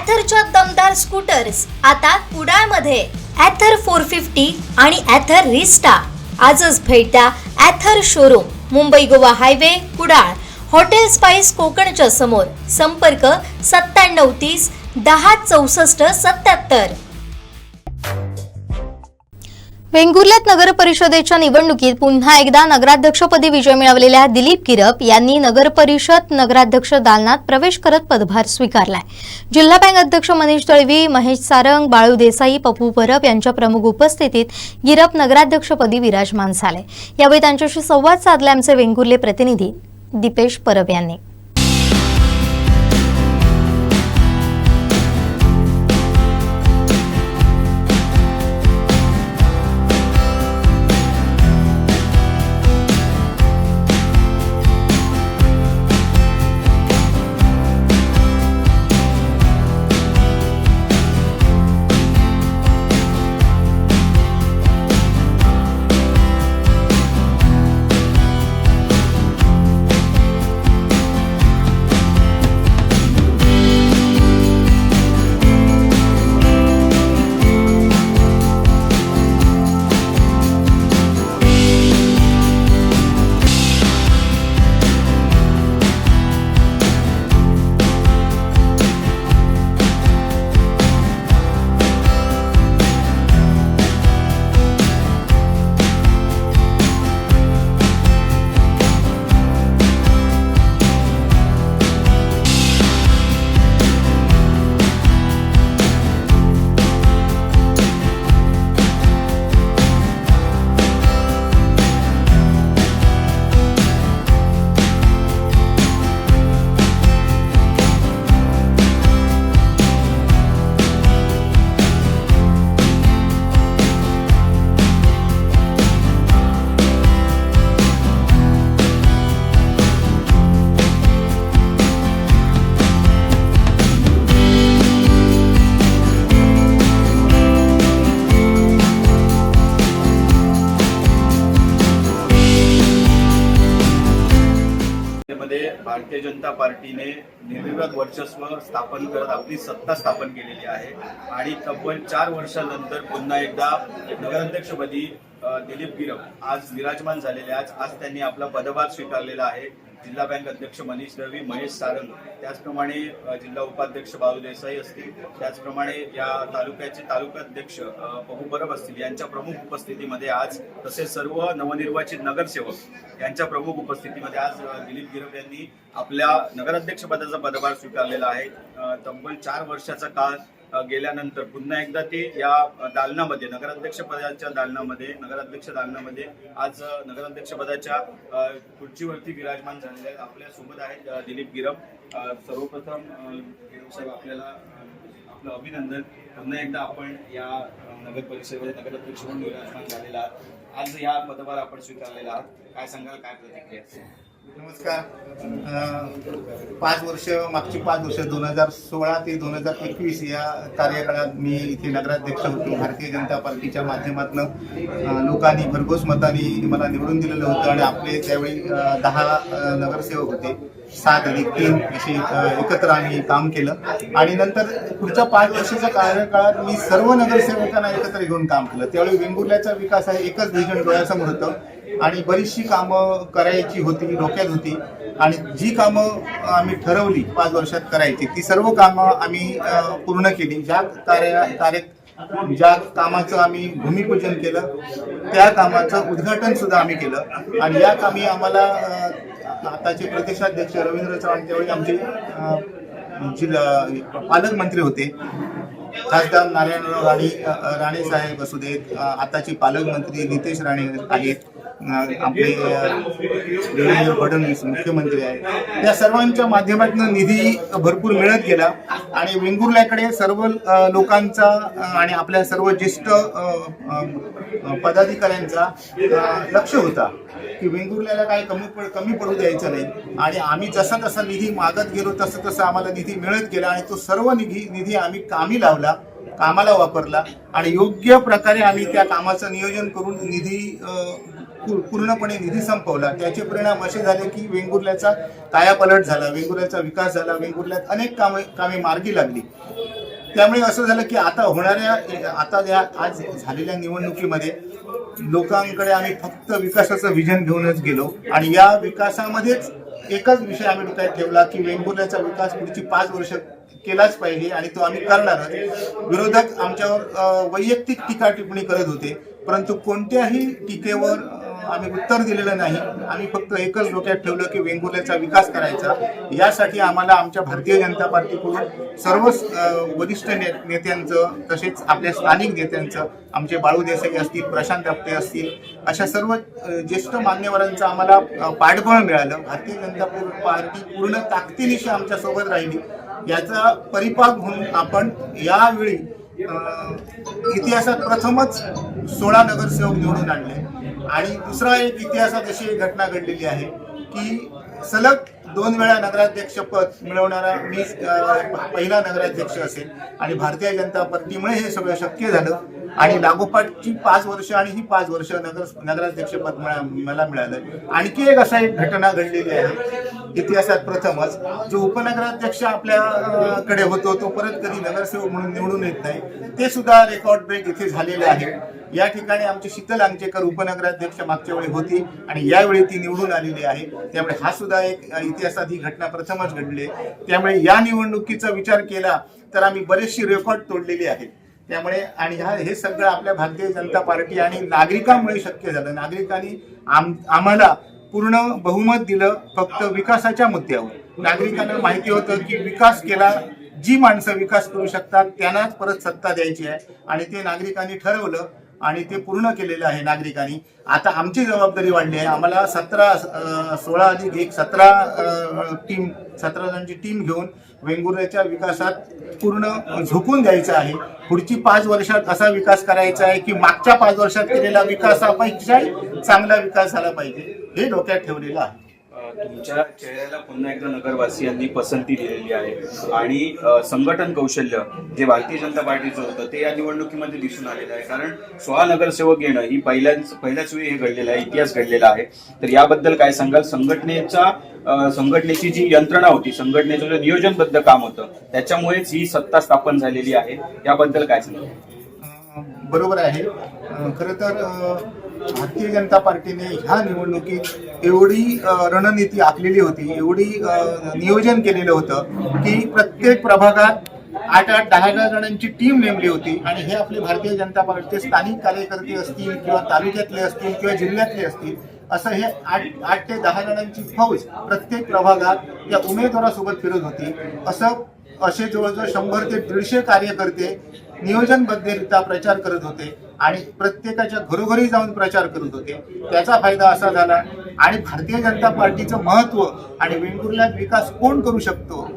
ॲथरच्या दमदार स्कूटर्स आता कुडाळमध्ये ॲथर 450 आणि ॲथर रिस्टा. आजच भेट द्या Ather showroom, Mumbai Goa highway, Kudal, hotel spice कोकणच्या समोर. संपर्क 9730 10 64 77. वेंगुर्ल्यात नगर परिषदेच्या निवडणुकीत पुन्हा एकदा नगराध्यक्षपदी विजय मिळवलेल्या दिलीप गिरप यांनी नगर परिषद नगराध्यक्ष दालनात प्रवेश करत पदभार स्वीकारलाय. जिल्हा बँक अध्यक्ष मनीष दळवी, महेश सारंग, बाळू देसाई, पप्पू परब यांच्या प्रमुख उपस्थितीत गिरप नगराध्यक्षपदी विराजमान झाले. यावेळी त्यांच्याशी संवाद साधले आमचे वेंगुर्ले प्रतिनिधी दीपेश परब यांनी. भारतीय जनता पार्टीने निर्विवाद वर्चस्व स्थापन करत आपली सत्ता स्थापन केलेली आहे आणि तब्बल 4 वर्षांनंतर पुन्हा एकदा नगराध्यक्षपदी दिलीप गिरप आज विराजमान झालेले. आज त्यांनी आपला पदभार स्वीकारलेला आहे. जिल्हा बँक अध्यक्ष मनीष दळवी, महेश सारंग, त्याचप्रमाणे जिल्हा उपाध्यक्ष बाळू देसाई असतील, त्याचप्रमाणे या तालुक्याचे तालुकाध्यक्ष पप्पू परब असतील यांच्या प्रमुख उपस्थितीमध्ये आज, तसेच सर्व नवनिर्वाचित नगरसेवक यांच्या प्रमुख उपस्थितीमध्ये आज दिलीप गिरप यांनी आपल्या नगराध्यक्षपदाचा पदभार स्वीकारलेला आहे. तब्बल 4 वर्षाचा काळ गेल्यानंतर पुन्हा एकदा ते या दालनामध्ये नगराध्यक्ष दालनामध्ये आज नगराध्यक्ष पदाच्या खुर्चीवरती विराजमान झालेले आहेत. आपल्या सोबत आहेत दिलीप गिरप. सर्वप्रथम गिरप साहेब, आपल्याला आपलं अभिनंदन. पुन्हा एकदा आपण या नगर परिषदेमध्ये नगराध्यक्ष म्हणून विराजमान झालेला आहात. आज या पदभार आपण स्वीकारलेला आहात. काय सांगाल, काय प्रतिक्रिया? नमस्कार. मागची 5 वर्ष 2016 ते 2021 या कार्यकाळात मी इथे नगराध्यक्ष होतो. भारतीय जनता पार्टीच्या माध्यमातून लोकांनी भरघोस मतांनी मला निवडून दिलेलं होतं आणि आपले त्यावेळी 10 नगरसेवक होते. 7+3 अशी एकत्र आम्ही काम केलं आणि नंतर पुढच्या 5 वर्षाच्या कार्यकाळात मी सर्व नगरसेवकांना एकत्र घेऊन काम केलं. त्यावेळी वेंगुर्ल्याचा विकास आहे एकच व्हिजन डोळ्यासमोर होतं आणि बरीचशी कामं करायची होती, डोक्यात होती आणि जी कामं आम्ही ठरवली 5 वर्षात करायची ती सर्व कामं आम्ही पूर्ण केली. ज्या कामाचं आम्ही भूमिपूजन केलं त्या कामाचं उद्घाटन सुद्धा आम्ही केलं आणि या कामी आम्हाला आताचे प्रदेशाध्यक्ष रवींद्र चव्हाण त्यावेळी आमचे पालकमंत्री होते, खासदार नारायणराव राणे साहेब असू देत, आताचे पालकमंत्री नितेश राणे आहेत, आपले देवेंद्र फडणवीस मुख्यमंत्री आहेत. या सर्वांच्या माध्यमातून निधी भरपूर मिळत गेला आणि वेंगुर्ल्याकडे सर्व लोकांचा आणि आपल्या सर्व ज्येष्ठ पदाधिकाऱ्यांचा लक्ष होता की वेंगुर्ल्याला काय कमी पडू द्यायचं नाही आणि आम्ही जसा तसा निधी मागत गेलो तसं तसं आम्हाला निधी मिळत गेला आणि तो सर्व निधी आम्ही कामी लावला, कामाला वापरला आणि योग्य प्रकारे आम्ही त्या कामाचं नियोजन करून पूर्णपणे निधी संपवला. त्याचे परिणाम असे झाले की वेंगुर्ल्याचा कायापालट झाला, वेंगुर्ल्याचा विकास झाला, वेंगुर्ल्यात अनेक कामे मार्गी लागली. त्यामुळे असं झालं की आता या आज झालेल्या निवडणुकीमध्ये लोकांकडे आम्ही फक्त विकासाचं विजन घेऊनच गेलो आणि या विकासामध्येच एकच विषय आम्ही डोक्यात ठेवला की वेंगुर्ल्याचा विकास पुढची 5 वर्ष केलाच पाहिजे आणि तो आम्ही करणारच. विरोधक आमच्यावर वैयक्तिक टीका टिप्पणी करत होते, परंतु कोणत्याही टीकेवर आम्ही उत्तर दिलेलं नाही. आम्ही फक्त एकच डोक्यात ठेवलं की वेंगुर्ल्याचा विकास करायचा. यासाठी आम्हाला आमच्या भारतीय जनता पार्टीकडून सर्व वरिष्ठ नेत्यांचं तसेच आपल्या स्थानिक नेत्यांचं, आमचे बाळू देसाई असतील, प्रशांत आपटे असतील, अशा सर्व ज्येष्ठ मान्यवरांचं आम्हाला पाठबळ मिळालं. भारतीय जनता पार्टी पूर्ण ताकदीनिशी आमच्या सोबत राहिली. याचा परिपाक म्हणून आपण यावेळी इतिहासात प्रथमच 16 नगरसेवक निवडून आणले आणि दुसरा एक इतिहासात अशी एक घटना घडलेली आहे की सलग 2 वेळा नगराध्यक्ष पद मिळवणारा मी पहिला नगराध्यक्ष असेल आणि भारतीय जनता पार्टीमुळे हे सगळं शक्य झालं आणि लागोपाठची 5 वर्ष आणि ही 5 वर्ष नगराध्यक्ष पद मला मिळालं. आणखी एक असा एक घटना घडलेली आहे इतिहासात प्रथमच. जो उपनगराध्यक्ष आपल्याकडे होतो तो परत कधी नगरसेवक म्हणून निवडून येत नाही, ते सुद्धा रेकॉर्ड ब्रेक इथे झालेले आहे. या ठिकाणी आमची शीतल अंगचेकर उपनगराध्यक्ष मागच्या वेळी होती आणि यावेळी ती निवडून आलेली आहे. त्यामुळे हा सुद्धा एक इतिहासात ही घटना प्रथमच घडली. त्यामुळे या निवडणुकीचा विचार केला तर आम्ही बरेचशी रेकॉर्ड तोडलेली आहेत. त्यामुळे आणि हे सगळं आपल्या भारतीय जनता पार्टी आणि नागरिकांमुळे शक्य झालं. नागरिकांनी आम्हाला पूर्ण बहुमत दिलं फक्त विकासाच्या मुद्द्यावर. नागरिकांना माहिती होतं की विकास केला, जी माणसं विकास करू शकतात त्यांनाच परत सत्ता द्यायची आहे आणि ते नागरिकांनी ठरवलं आणि ते पूर्ण केलेलं आहे नागरिकांनी. आता आमची जबाबदारी वाढली आहे. आम्हाला 16 अधिक 1 17 जणांची टीम घेऊन वेंगुर्ल्याच्या विकासात पूर्ण झोकून द्यायचं आहे. पुढची 5 वर्षात असा विकास करायचा आहे की मागच्या 5 वर्षात केलेला विकासापेक्षा चांगला विकास झाला पाहिजे, हे डोक्यात ठेवलेलं आहे. तुमच्या चेहऱ्याला पुन्हा एकदा नगरवासियांनी पसंती दिलेली आहे आणि संघटन कौशल्य जे भारतीय जनता पार्टीचं होतं ते या निवडणुकीमध्ये दिसून आलेलं आहे. कारण 16 नगरसेवक येणं ही पहिल्याच वेळी हे घडलेलं आहे, इतिहास घडलेला आहे. तर याबद्दल काय सांगाल? संघटनेची जी यंत्रणा होती, संघटनेचं जे नियोजनबद्ध काम होतं त्याच्यामुळेच ही सत्ता स्थापन झालेली आहे, याबद्दल काय सांगाल? बरोबर आहे. खरं तर भारतीय जनता पार्टीने ह्या निवडणुकीत एवढी रणनीती आखलेली होती, एवढी नियोजन केलेलं होतं की प्रत्येक प्रभागात 8-8, 10-10 जणांची टीम नेमली होती आणि हे आपले भारतीय जनता पार्टीचे स्थानिक कार्यकर्ते असतील किंवा तालुक्यातले असतील किंवा जिल्ह्यातले असतील, असं हे 8 ते 10 जणांची फौज प्रत्येक प्रभागात या उमेदवारासोबत फिरत होती. असे जवळजवळ 100 ते 150 कार्यकर्ते नियोजनबद्धरित्या प्रचार करत होते आणि प्रत्येकाच्या घरोघरी जाऊन प्रचार करत होते. त्याचा फायदा असा झाला आणि भारतीय जनता पार्टीचं महत्व आणि वेंगुर्ल्यात विकास कोण करू शकतो,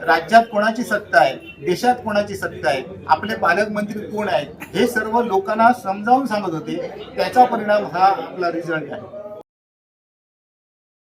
राज्यात कोणाची सत्ता आहे, देशात कोणाची सत्ता आहे, आपले पालकमंत्री कोण आहेत, हे सर्व लोकांना समजावून सांगत होते. त्याचा परिणाम हा आपला रिझल्ट आहे.